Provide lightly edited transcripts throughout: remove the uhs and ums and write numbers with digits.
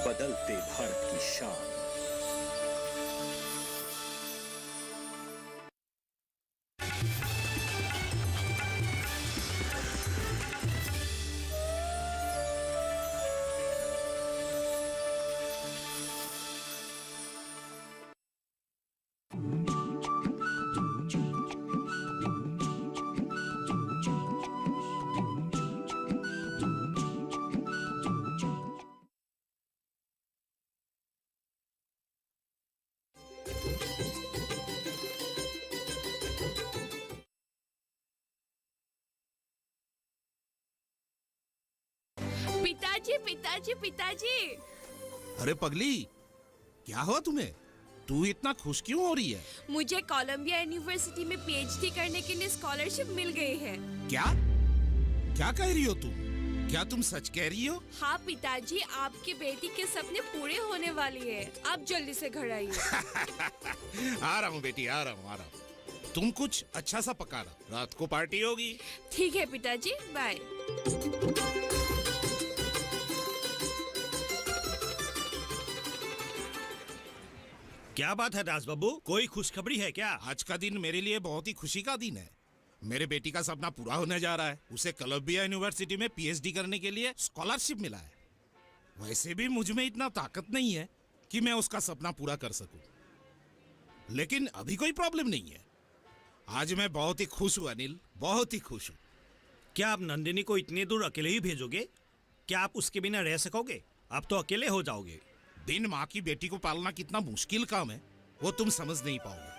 बदलते भारत की शान। पिताजी पिताजी पिताजी। अरे पगली, क्या हुआ तुम्हें? तू इतना खुश क्यों हो रही है? मुझे कोलंबिया यूनिवर्सिटी में पीएचडी करने के लिए स्कॉलरशिप मिल गई है। क्या क्या कह रही हो तुम? क्या तुम सच कह रही हो? हाँ पिताजी, आपकी बेटी के सपने पूरे होने वाली है। आप जल्दी से घर आइए। आ रहा हूँ बेटी, आ रहा हूँ। तुम कुछ अच्छा सा पकाना, रात को पार्टी होगी। ठीक है पिताजी, बाय। क्या बात है दास बाबू, कोई खुशखबरी है क्या? आज का दिन मेरे लिए बहुत ही खुशी का दिन है। मेरे बेटी का सपना पूरा होने जा रहा है। उसे कोलंबिया यूनिवर्सिटी में पीएचडी करने के लिए स्कॉलरशिप मिला है। वैसे भी मुझ में इतना ताकत नहीं है कि मैं उसका सपना पूरा कर सकूं। लेकिन अभी कोई प्रॉब्लम नहीं है। आज मैं बहुत ही खुश हूं अनिल, बहुत ही खुश हूं। क्या आप नंदिनी को इतने दूर अकेले ही भेजोगे? क्या आप उसके बिना रह सकोगे? आप तो अकेले हो जाओगे। बिन माँ की बेटी को पालना कितना मुश्किल काम है, वो तुम समझ नहीं पाओगे।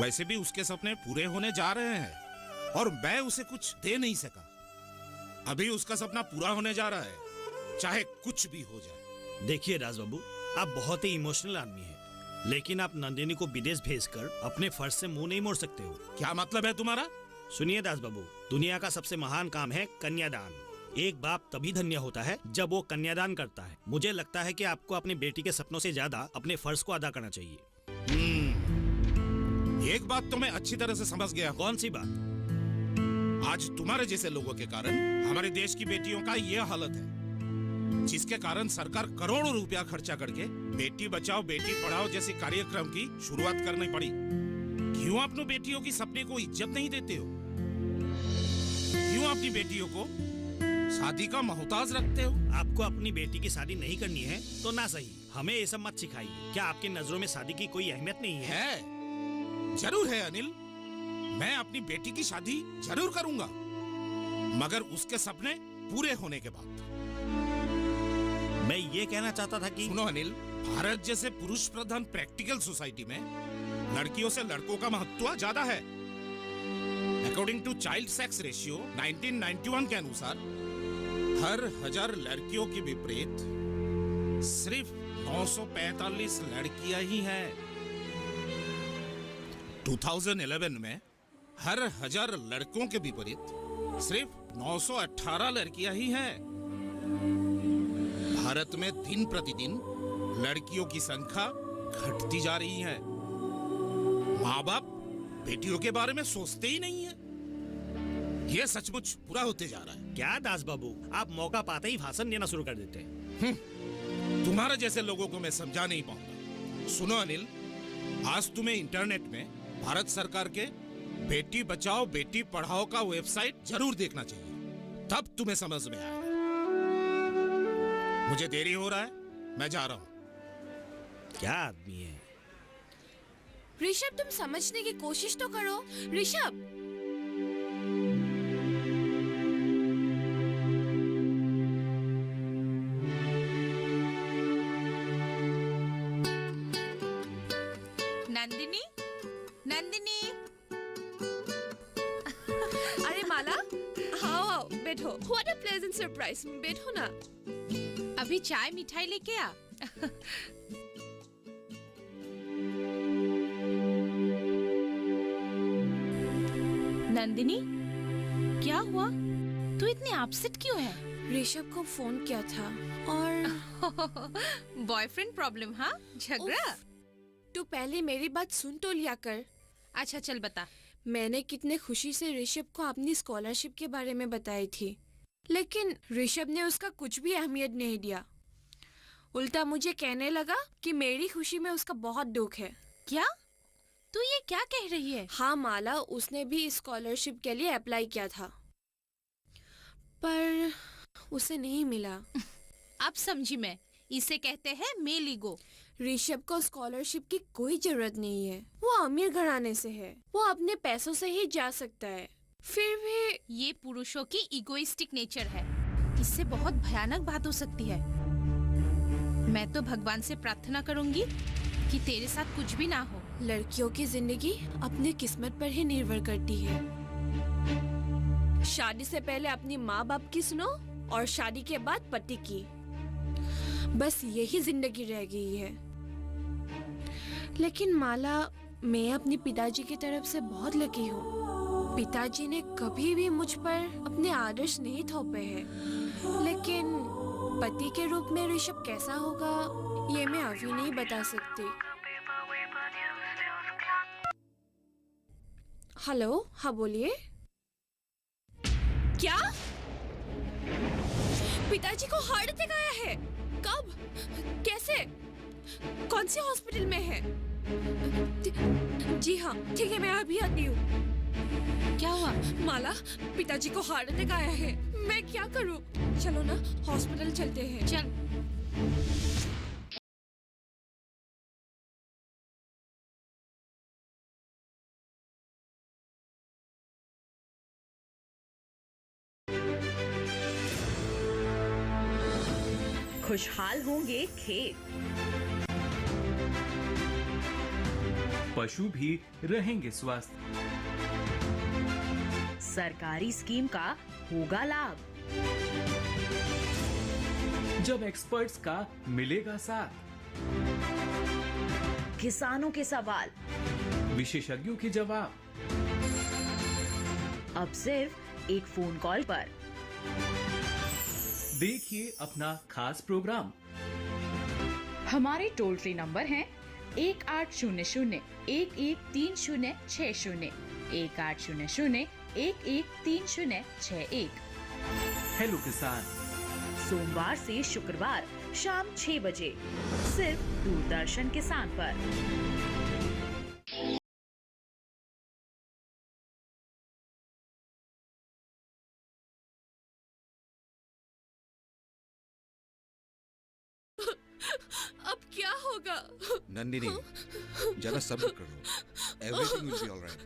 वैसे भी उसके सपने पूरे होने जा रहे हैं और मैं उसे कुछ दे नहीं सका। अभी उसका सपना पूरा होने जा रहा है, चाहे कुछ भी हो जाए। देखिए दास बाबू, आप बहुत ही इमोशनल आदमी हैं, लेकिन आप नंदिनी को विदेश भेजकर अपने फर्ज से मुंह नहीं मोड़ सकते हो। क्या मतलब है तुम्हारा? सुनिए दास बाबू, दुनिया का सबसे महान काम है कन्यादान। एक बाप तभी धन्य होता है जब वो कन्यादान करता है। मुझे लगता है कि आपको अपनी बेटी के सपनों से ज्यादा अपने फर्ज को अदा करना चाहिए। एक बात तो मैं अच्छी तरह से समझ गया। कौन सी बात? आज तुम्हारे जैसे लोगों के कारण हमारे देश की बेटियों का ये हालत है, जिसके कारण सरकार करोड़ों रुपया खर्चा करके बेटी बचाओ बेटी पढ़ाओ जैसे कार्यक्रम की शुरुआत करनी पड़ी। क्यों अपनी बेटियों की सपने को इज्जत नहीं देते हो? क्यों अपनी बेटियों को शादी का मोहताज रखते हो? आपको अपनी बेटी की शादी नहीं करनी है तो ना सही, हमें ये सब मत सिखाइए। क्या आपकी नजरों में शादी की कोई अहमियत नहीं है? जरूर है अनिल, मैं अपनी बेटी की शादी जरूर करूंगा, मगर उसके सपने पूरे होने के बाद। मैं ये कहना चाहता था कि सुनो अनिल, भारत जैसे पुरुष प्रधान प्रैक्टिकल सोसाइटी में लड़कियों से लड़कों का महत्व ज्यादा है। According to child sex ratio 1991 के अनुसार हर 1000 लड़कियों के विपरीत सिर्फ 945 लड़कियां ही हैं। 2011 में हर 1000 लड़कों के विपरीत सिर्फ 918 लड़कियां ही हैं। भारत में दिन प्रतिदिन लड़कियों की संख्या घटती जा रही है। माँ बाप बेटियों के बारे में सोचते ही नहीं है। यह सचमुच बुरा होते जा रहा है। क्या दास बाबू, आप मौका पाते ही भाषण देना शुरू कर देते हैं। तुम्हारे जैसे लोगों को मैं समझा नहीं पाऊंगा। सुनो अनिल, आज तुम्हें इंटरनेट में भारत सरकार के बेटी बचाओ बेटी पढ़ाओ का वेबसाइट जरूर देखना चाहिए, तब तुम्हें समझ में आएगा। मुझे देरी हो रहा है, मैं जा रहा हूं। क्या आदमी है ऋषभ, तुम समझने की कोशिश तो करो। ऋषभ, नंदिनी, नंदिनी। अरे माला, आओ आओ बैठो। What a pleasant surprise। बैठो ना। अभी चाय मिठाई लेके आ। नंदिनी, क्या हुआ? तू इतनी अपसेट क्यों है? ऋषभ को फोन किया था और बॉयफ्रेंड प्रॉब्लम? हाँ, झगड़ा? तू पहले मेरी बात सुन तो लिया कर। अच्छा चल बता। मैंने कितने खुशी से ऋषभ को अपनी स्कॉलरशिप के बारे में बताई थी। लेकिन ऋषभ ने उसका कुछ भी अहमियत नहीं दिया। उल्टा मुझे कहने लगा कि मेरी खुशी में उसका बहुत दुख है। क्या? तू ये क्या कह रही है? हाँ माला, उसने भी स्कॉलरशिप के लिए अप्लाई किया था, पर उसे नहीं मिला। अब समझी मैं, इसे कहते हैं मेल ईगो। ऋषभ को स्कॉलरशिप की कोई जरूरत नहीं है, वो अमीर घराने से है, वो अपने पैसों से ही जा सकता है। फिर भी ये पुरुषों की इगोइस्टिक नेचर है, इससे बहुत भयानक बात हो सकती है। मैं तो भगवान से प्रार्थना करूंगी कि तेरे साथ कुछ भी ना हो। लड़कियों की जिंदगी अपनी किस्मत पर ही निर्भर करती है। शादी से पहले अपनी माँ बाप की सुनो और शादी के बाद पति की, बस यही जिंदगी रह गई है। लेकिन माला, मैं अपने पिताजी की तरफ से बहुत लकी हूँ। पिताजी ने कभी भी मुझ पर अपने आदर्श नहीं थोपे हैं, लेकिन पति के रूप में ऋषभ कैसा होगा ये मैं अभी नहीं बता सकती। हेलो, हाँ बोलिए। क्या? पिताजी को हार्ट अटैक आया है? कब? कैसे? कौन से हॉस्पिटल में है? जी हाँ, ठीक है, मैं अभी आती हूँ। क्या हुआ? माला, पिताजी को हार्ट अटैक आया है। मैं क्या करूँ? चलो ना, हॉस्पिटल चलते हैं। चल। खुशहाल होंगे खेत, पशु भी रहेंगे स्वस्थ। सरकारी स्कीम का होगा लाभ, जब एक्सपर्ट्स का मिलेगा साथ, किसानों के सवाल विशेषज्ञों के जवाब, अब सिर्फ एक फोन कॉल पर। देखिए अपना खास प्रोग्राम। हमारे टोल फ्री नंबर हैं 1800-113060, 1800-113061। हेलो किसान, सोमवार से शुक्रवार शाम 6 बजे सिर्फ दूरदर्शन किसान पर। अब क्या होगा? नंदिनी, जरा सब्र करो। Everything will be alright.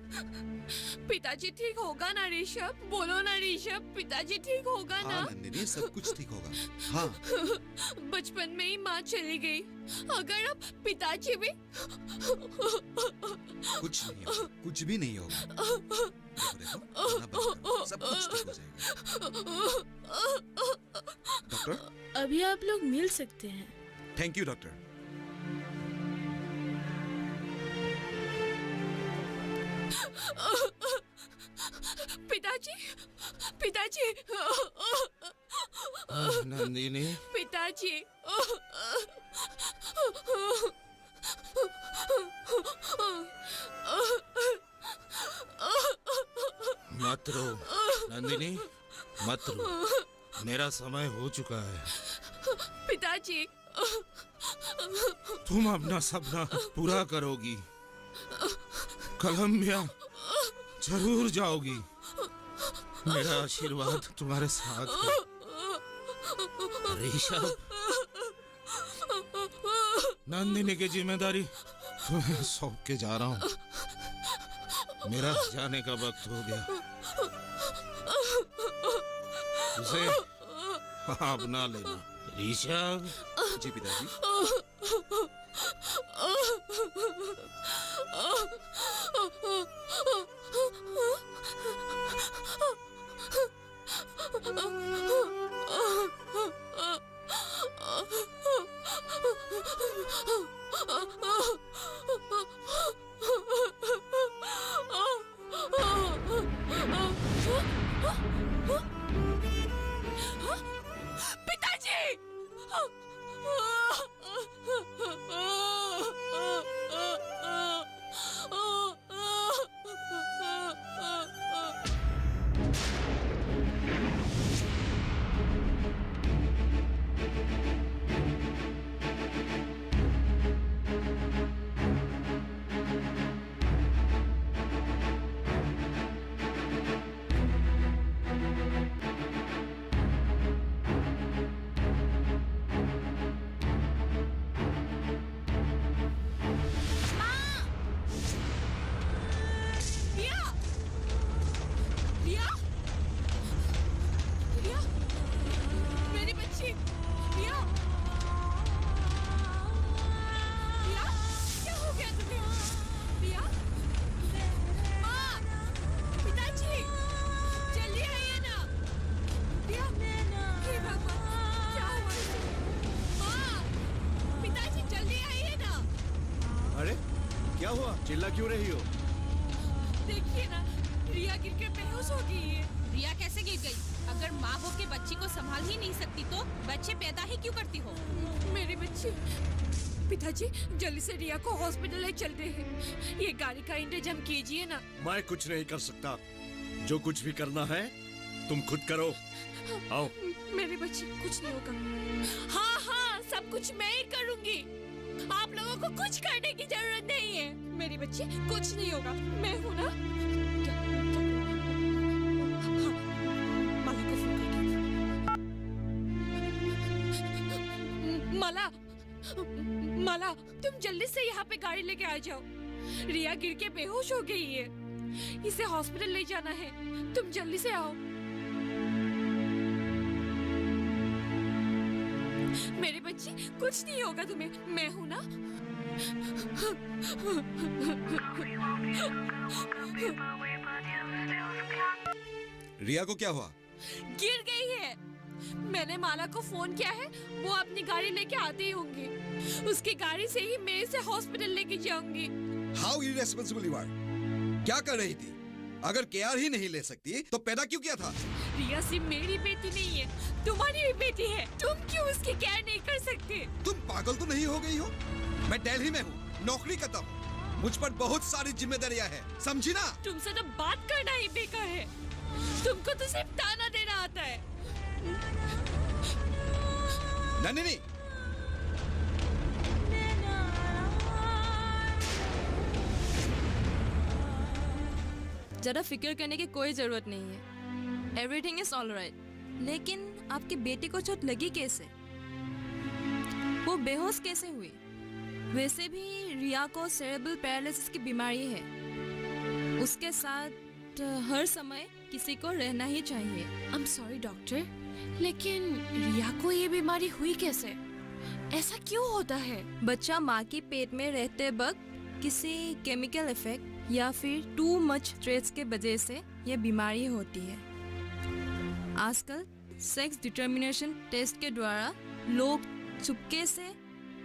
पिताजी ठीक होगा ना ऋषभ? बोलो ना ऋषभ, पिताजी ठीक होगा ना? हाँ नंदिनी, सब कुछ ठीक होगा। हाँ। बचपन में ही माँ चली गई, अगर अब पिताजी भी। कुछ नहीं होगा, कुछ भी नहीं होगा। देखो देखो, खाना बंद करो, सब कुछ ठीक हो जाएगा। डॉक्टर, अभी आप लोग मिल सकते हैं। Thank you doctor. पिताजी, पिताजी, नंदिनी, पिताजी। मत रो नंदिनी, मत रो, मेरा समय हो चुका है। पिताजी, तुम अपना सपना पूरा करोगी, कोलंबिया जरूर जाओगी, मेरा आशीर्वाद तुम्हारे साथ है। ऋषभ, नंदिनी की जिम्मेदारी तुम्हें सौंप के जा रहा हूँ। मेरा जाने का वक्त हो गया, उसे अपना लेना। ऋषभ। जी पिताजी। हुआ? चिल्ला क्यों रही हो? देखिए ना, रिया गिर के बेहोश हो गई है। रिया कैसे गिर गई? अगर माँ हो के बच्ची को संभाल ही नहीं सकती तो बच्चे पैदा ही क्यों करती हो? मेरी बच्ची। पिताजी, जल्दी से रिया को हॉस्पिटल ले चलते हैं। ये गाड़ी का इंतजाम कीजिए ना। मैं कुछ नहीं कर सकता। जो कुछ भी करना है तुम खुद करो। आओ। मेरी बच्ची, कुछ नहीं होगा। हाँ हाँ, सब कुछ मैं ही करूँगी। आप लोगों को कुछ करने की जरूरत नहीं है। मेरी बच्ची, कुछ नहीं होगा, मैं हूँ ना। हाँ, माला को फोन करके। माला, माला, तुम जल्दी से यहाँ पे गाड़ी लेके आ जाओ। रिया गिर के बेहोश हो गई है, इसे हॉस्पिटल ले जाना है। तुम जल्दी से आओ। मेरी बच्ची, कुछ नहीं होगा तुम्हें, मैं हूं ना। रिया को क्या हुआ? गिर गई है। मैंने माला को फोन किया है, वो अपनी गाड़ी लेके आती होंगी। उसकी गाड़ी से ही मैं इसे हॉस्पिटल लेके जाऊंगी। How irresponsible you are. क्या कर रही थी? अगर केयर ही नहीं ले सकती तो पैदा क्यों किया था? रिया सिर्फ मेरी बेटी नहीं है, तुम्हारी भी बेटी है। तुम क्यों उसकी केयर नहीं कर सकते? तुम पागल तो नहीं हो गई हो? मैं दिल्ली में हूँ, नौकरी करता हूँ, मुझ पर बहुत सारी जिम्मेदारियाँ हैं, समझी ना? तुमसे तो बात करना ही बेकार है। तुमको तो सिर्फ ताना देना आता है। नंदिनी, ज़्यादा फिक्र करने की कोई ज़रूरत नहीं है। Everything is all right. लेकिन आपकी बेटी को चोट लगी कैसे? वो बेहोश कैसे हुई? वैसे भी रिया को सेरेब्रल पैरालिसिस की बीमारी है। उसके साथ हर समय किसी को रहना ही चाहिए। आई एम सॉरी डॉक्टर, लेकिन रिया को ये बीमारी हुई कैसे? ऐसा क्यों होता है? बच्चा माँ के पेट में रहते वक्त किसी केमिकल इफेक्ट या फिर टू मच स्ट्रेस के वजह से यह बीमारी होती है। आजकल सेक्स डिटर्मिनेशन टेस्ट के द्वारा लोग चुपके से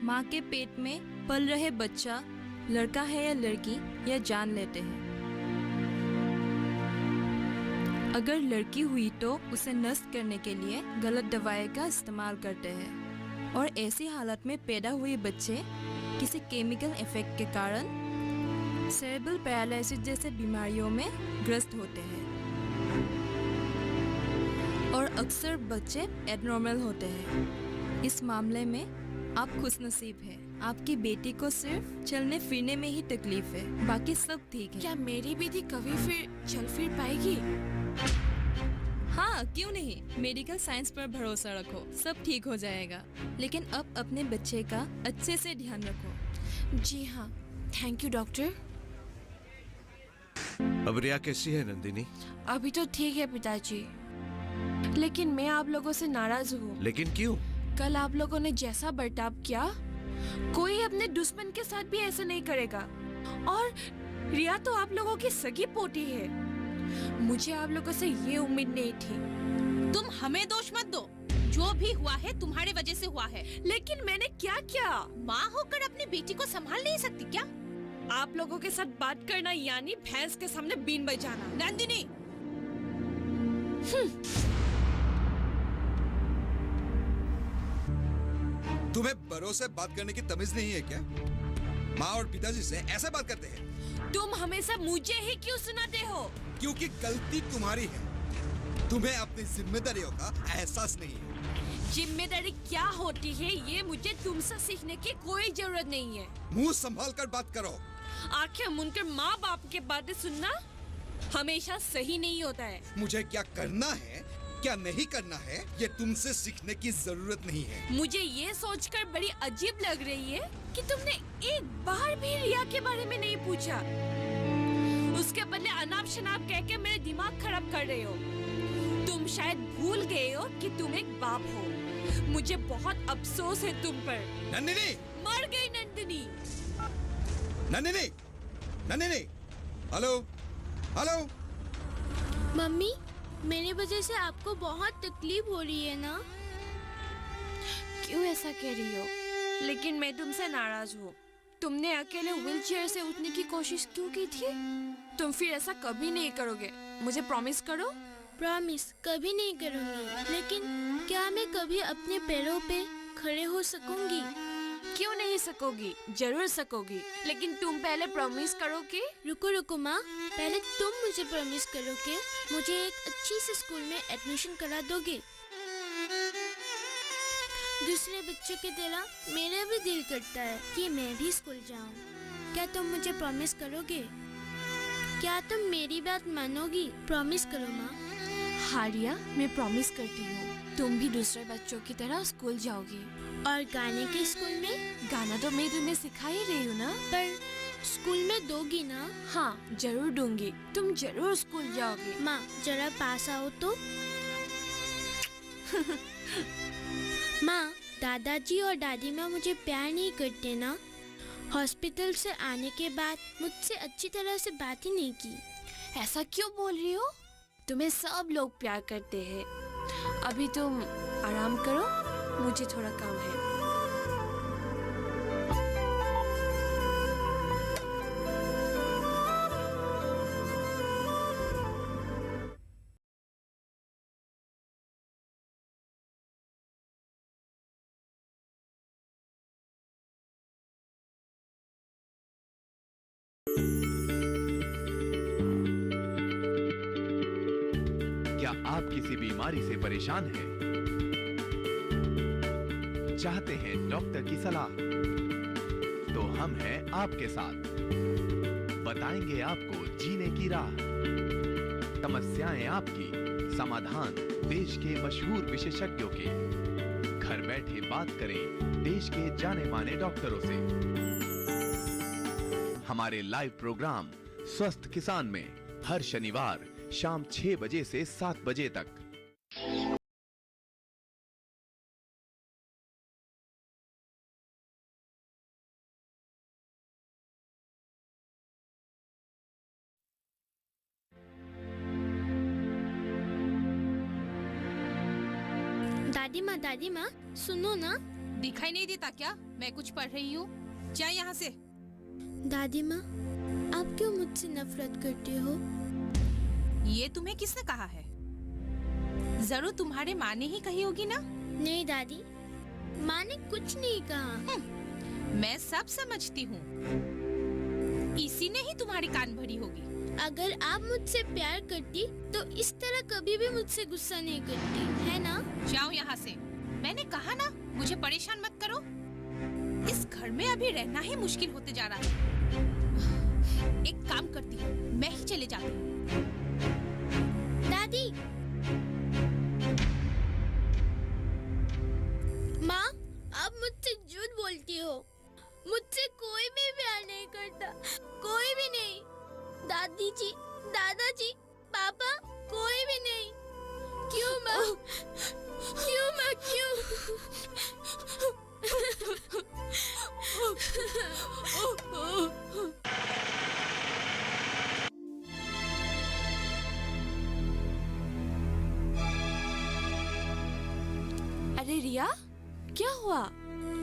माँ के पेट में पल रहे बच्चा लड़का है या लड़की यह जान लेते हैं। अगर लड़की हुई तो उसे नष्ट करने के लिए गलत दवाई का इस्तेमाल करते हैं और ऐसी हालत में पैदा हुए बच्चे किसी केमिकल इफेक्ट के कारण सेरेब्रल पैरालिसिस जैसे बीमारियों में ग्रस्त होते हैं और अक्सर बच्चे एबनॉर्मल होते हैं। इस मामले में आप खुशनसीब हैं। आपकी बेटी को सिर्फ चलने फिरने में ही तकलीफ है, बाकी सब ठीक है। क्या मेरी बेटी कभी फिर चल फिर पाएगी? हाँ, क्यों नहीं। मेडिकल साइंस पर भरोसा रखो, सब ठीक हो जाएगा। लेकिन अब अपने बच्चे का अच्छे से ध्यान रखो। जी हाँ, थैंक यू डॉक्टर। अब रिया कैसी है नंदिनी? अभी तो ठीक है पिताजी, लेकिन मैं आप लोगों से नाराज हूँ। लेकिन क्यों? कल आप लोगों ने जैसा बर्ताव किया, कोई अपने दुश्मन के साथ भी ऐसा नहीं करेगा। और रिया तो आप लोगों की सगी पोती है। मुझे आप लोगों से ये उम्मीद नहीं थी। तुम हमें दोष मत दो, जो भी हुआ है तुम्हारे वजह से हुआ है। लेकिन मैंने क्या किया? माँ होकर अपनी बेटी को संभाल नहीं सकती क्या? आप लोगों के साथ बात करना यानी भैंस के सामने बीन बजाना। नंदिनी, तुम्हें बड़ों से बात करने की तमीज नहीं है क्या? माँ और पिताजी से ऐसे बात करते हैं? तुम हमेशा मुझे ही क्यों सुनाते हो? क्योंकि गलती तुम्हारी है। तुम्हें अपनी जिम्मेदारियों का एहसास नहीं है। जिम्मेदारी क्या होती है ये मुझे तुमसे सीखने की कोई जरूरत नहीं है। मुंह संभाल कर बात करो। आंखें मूंदकर माँ बाप के बातें सुनना हमेशा सही नहीं होता है। मुझे क्या करना है, क्या नहीं करना है, ये तुमसे सीखने की जरूरत नहीं है। मुझे ये सोचकर बड़ी अजीब लग रही है कि तुमने एक बार भी रिया के बारे में नहीं पूछा। उसके बदले अनाप शनाप कह के मेरे दिमाग खराब कर रहे हो। तुम शायद भूल गए हो कि तुम एक बाप हो। मुझे बहुत अफसोस है तुम पर। नंदिनी! मर गई Nandini. Nandini! Nandini! Hello, hello. Mummy, मेरी वजह से आपको बहुत तकलीफ हो रही है ना? क्यों ऐसा कह रही हो? लेकिन मैं तुमसे नाराज हूँ। तुमने अकेले व्हील चेयर से उठने की कोशिश क्यों की थी? तुम फिर ऐसा कभी नहीं करोगे, मुझे प्रॉमिस करो। प्रॉमिस कभी नहीं करूँगी, लेकिन क्या मैं कभी अपने पैरों पे खड़े हो सकूंगी? क्यों नहीं सकोगी? जरूर सकोगी, लेकिन तुम पहले प्रॉमिस करो कि। रुको रुको माँ, पहले तुम मुझे प्रॉमिस करो कि मुझे एक अच्छी से स्कूल में एडमिशन करा दोगे। दूसरे बच्चों की तरह मेरा भी दिल करता है कि मैं भी स्कूल जाऊँ। क्या तुम मुझे प्रॉमिस करोगे? क्या तुम मेरी बात मानोगी? प्रॉमिस करो माँ। हाँ रिया, मैं प्रॉमिस करती हूँ, तुम भी दूसरे बच्चों की तरह स्कूल जाओगी। और गाने के स्कूल में? गाना तो मैं तुम्हें सिखा ही रही हूँ ना। पर स्कूल में दोगी ना? हाँ जरूर दूंगी, तुम जरूर स्कूल जाओगी। माँ जरा पास आओ तो। माँ, दादाजी और दादी माँ मुझे प्यार नहीं करते ना? हॉस्पिटल से आने के बाद मुझसे अच्छी तरह से बात ही नहीं की। ऐसा क्यों बोल रही हो? तुम्हें सब लोग प्यार करते हैं। अभी तुम आराम करो, मुझे थोड़ा काम है। क्या आप किसी बीमारी से परेशान हैं? चाहते हैं डॉक्टर की सलाह? तो हम हैं आपके साथ, बताएंगे आपको जीने की राह। समस्याएं आपकी, समाधान देश के मशहूर विशेषज्ञों के। घर बैठे बात करें देश के जाने माने डॉक्टरों से। हमारे लाइव प्रोग्राम स्वस्थ किसान में हर शनिवार शाम 6 बजे से 7 बजे तक। दादी माँ सुनो ना। दिखाई नहीं देता क्या मैं कुछ पढ़ रही हूँ? जा यहाँ से। दादी माँ, आप क्यों मुझसे नफरत करते हो? ये तुम्हें किसने कहा है? जरूर तुम्हारे माँ ने ही कही होगी ना? नहीं दादी, माँ ने कुछ नहीं कहा। मैं सब समझती हूँ, इसी ने ही तुम्हारी कान भरी होगी। अगर आप मुझसे प्यार करती तो इस तरह कभी भी मुझसे गुस्सा नहीं करती, है ना? जाओ यहाँ से, मैंने कहा ना मुझे परेशान मत करो। इस घर में अभी रहना ही मुश्किल होते जा रहा है। एक काम करती हूँ, मैं ही चले जाती हूँ। दादी, माँ आप मुझसे झूठ बोलती हो। मुझसे कोई भी प्यार नहीं करता, कोई भी नहीं। दादी जी, दादाजी, पापा, कोई भी नहीं। क्यों माँ? क्यों माँ? क्यों? अरे रिया, क्या हुआ?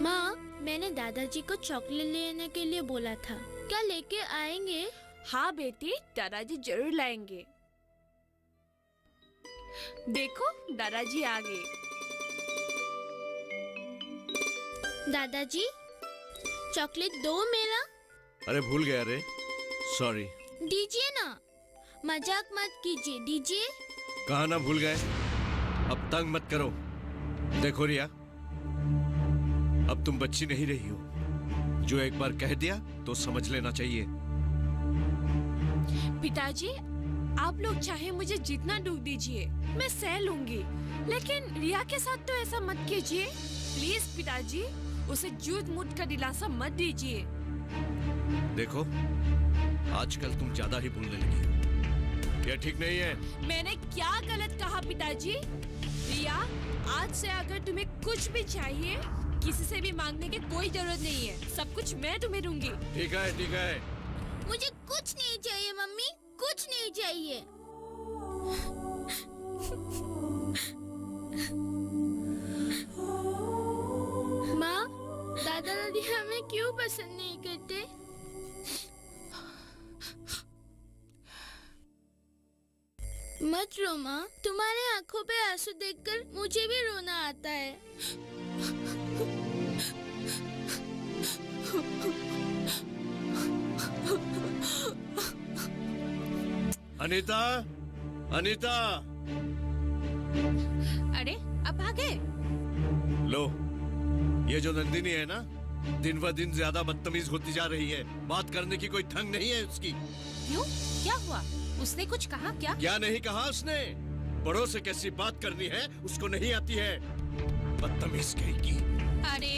माँ, मैंने दादाजी को चॉकलेट लेने के लिए बोला था, क्या लेके आएंगे? हाँ बेटी, दादाजी जरूर लाएंगे। देखो दादाजी आ गए। दादाजी, चॉकलेट दो मेरा। अरे भूल गया रे, सॉरी। दीजिए ना, मजाक मत कीजिए, दीजिए। कहा ना भूल गए, अब तंग मत करो। देखो रिया, अब तुम बच्ची नहीं रही हो, जो एक बार कह दिया तो समझ लेना चाहिए। पिताजी, आप लोग चाहे मुझे जितना दुख दीजिए, मैं सह लूंगी, लेकिन रिया के साथ तो ऐसा मत कीजिए। प्लीज पिताजी, उसे झूठ मूठ का दिलासा मत दीजिए। देखो, आजकल तुम ज्यादा ही बोलने लगी हो, ये ठीक नहीं है। मैंने क्या गलत कहा पिताजी? रिया, आज से अगर तुम्हें कुछ भी चाहिए, किसी से भी मांगने की कोई जरूरत नहीं है, सब कुछ मैं तुम्हें दूंगी। ठीक है, ठीक है। मुझे कुछ नहीं चाहिए मम्मी, कुछ नहीं चाहिए। माँ, दादा दादी हमें क्यों पसंद नहीं करते? मत रो माँ, तुम्हारे आंखों पे आंसू देखकर मुझे भी रोना आता है। अनीता, अनीता, अरे अब आ गए? लो, ये जो नंदिनी है ना, दिन ब दिन ज्यादा बदतमीज होती जा रही है। बात करने की कोई ढंग नहीं है उसकी। क्यों? क्या हुआ? उसने कुछ कहा क्या? क्या नहीं कहा उसने? बड़ों से कैसी बात करनी है उसको नहीं आती है। बदतमीज कहेगी। अरे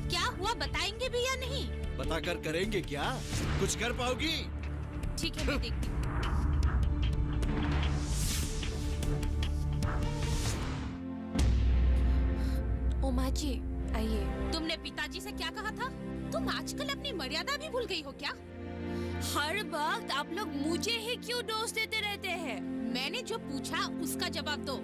क्या हुआ, बताएंगे भी या नहीं? बताकर करेंगे क्या? कुछ कर पाओगी? ठीक है, मैं देखती हूँ। उमा जी आइए। तुमने पिताजी से क्या कहा था? तुम आजकल अपनी मर्यादा भी भूल गई हो क्या? हर वक्त आप लोग मुझे ही क्यों दोष देते रहते हैं? मैंने जो पूछा उसका जवाब दो।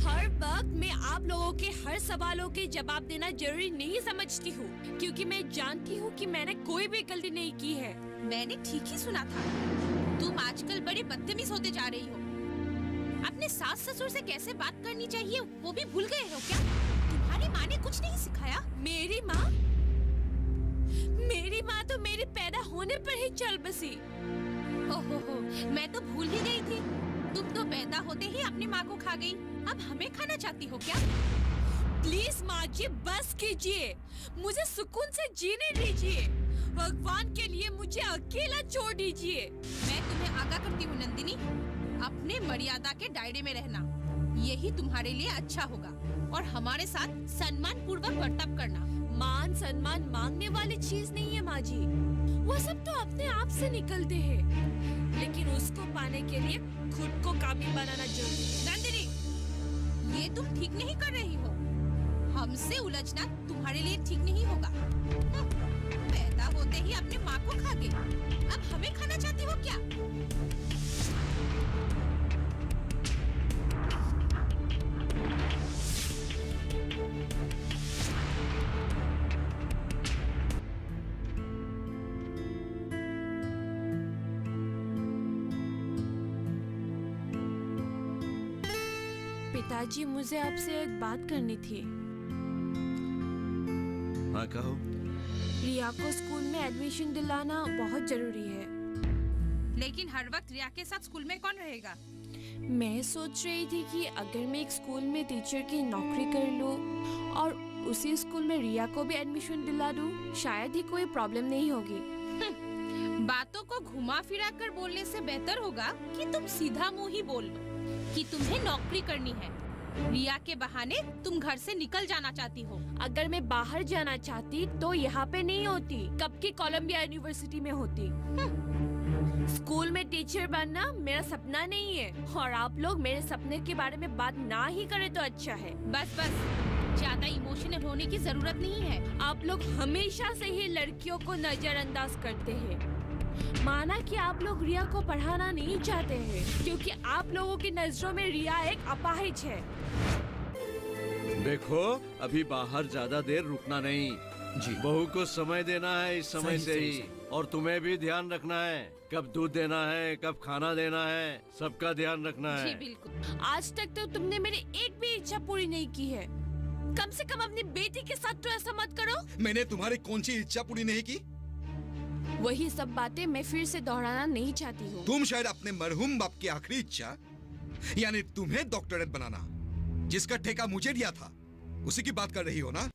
हर वक्त मैं आप लोगों के हर सवालों के जवाब देना जरूरी नहीं समझती हूँ, क्योंकि मैं जानती हूँ कि मैंने कोई भी गलती नहीं की है। मैंने ठीक ही सुना था। तुम आजकल बड़ी बदतमीज होते जा रही हो। अपने सास ससुर से कैसे बात करनी चाहिए वो भी भूल गए हो क्या? तुम्हारी माँ ने कुछ नहीं सिखाया? मेरी माँ? मेरी माँ तो मेरे पैदा होने पर ही चल बसी। ओहो, मैं तो भूल ही गई थी। तुम तो पैदा होते ही अपनी माँ को खा गई। अब हमें खाना चाहती हो क्या? प्लीज माँ जी बस कीजिए, मुझे सुकून से जीने दीजिए। भगवान के लिए मुझे अकेला छोड़ दीजिए। मैं तुम्हें आगाह करती हूँ नंदिनी, अपने मर्यादा के दायरे में रहना, यही तुम्हारे लिए अच्छा होगा। और हमारे साथ सम्मान पूर्वक बर्ताव करना। मान सम्मान मांगने वाली चीज नहीं है माँ जी, वो सब तो अपने आप से निकलते हैं, लेकिन उसको पाने के लिए खुद को काबिल बनाना जरूरी है। नंदिनी, ये तुम ठीक नहीं कर रही हो। हमसे उलझना तुम्हारे लिए ठीक नहीं होगा। पैदा होते ही अपनी माँ को खा गई, अब हमें खाना चाहती हो क्या? पिताजी, मुझे आपसे एक बात करनी थी। हाँ कहो। रिया को स्कूल में एडमिशन दिलाना बहुत जरूरी है। लेकिन हर वक्त रिया के साथ स्कूल में कौन रहेगा? मैं सोच रही थी कि अगर मैं एक स्कूल में टीचर की नौकरी कर लूं और उसी स्कूल में रिया को भी एडमिशन दिला दूं, शायद ही कोई प्रॉब्लम नहीं होगी। बातों को घुमा फिरा कर बोलने से बेहतर होगा कि तुम सीधा मुंह ही बोल लो कि तुम्हें नौकरी करनी है। रिया के बहाने तुम घर से निकल जाना चाहती हो। अगर मैं बाहर जाना चाहती तो यहाँ पे नहीं होती, कब की कोलंबिया यूनिवर्सिटी में होती। स्कूल में टीचर बनना मेरा सपना नहीं है, और आप लोग मेरे सपने के बारे में बात ना ही करें तो अच्छा है। बस बस, ज्यादा इमोशनल होने की जरूरत नहीं है। आप लोग हमेशा से ही लड़कियों को नजरअंदाज करते हैं। माना कि आप लोग रिया को पढ़ाना नहीं चाहते हैं, क्योंकि आप लोगों की नजरों में रिया एक अपाहिज है। देखो, अभी बाहर ज्यादा देर रुकना नहीं जी। बहू को समय देना है इस समय से ही, और तुम्हें भी ध्यान रखना है, कब दूध देना है, कब खाना देना है, सबका ध्यान रखना है। जी बिल्कुल। आज तक तो तुमने मेरी एक भी इच्छा पूरी नहीं की है। कम से कम अपनी बेटी के साथ तो ऐसा मत करो। मैंने तुम्हारी कौन सी इच्छा पूरी नहीं की? वही सब बातें मैं फिर से दोहराना नहीं चाहती हूँ। तुम शायद अपने मरहूम बाप की आखिरी इच्छा, यानी तुम्हें डॉक्टरेट बनाना, जिसका ठेका मुझे दिया था, उसी की बात कर रही हो ना?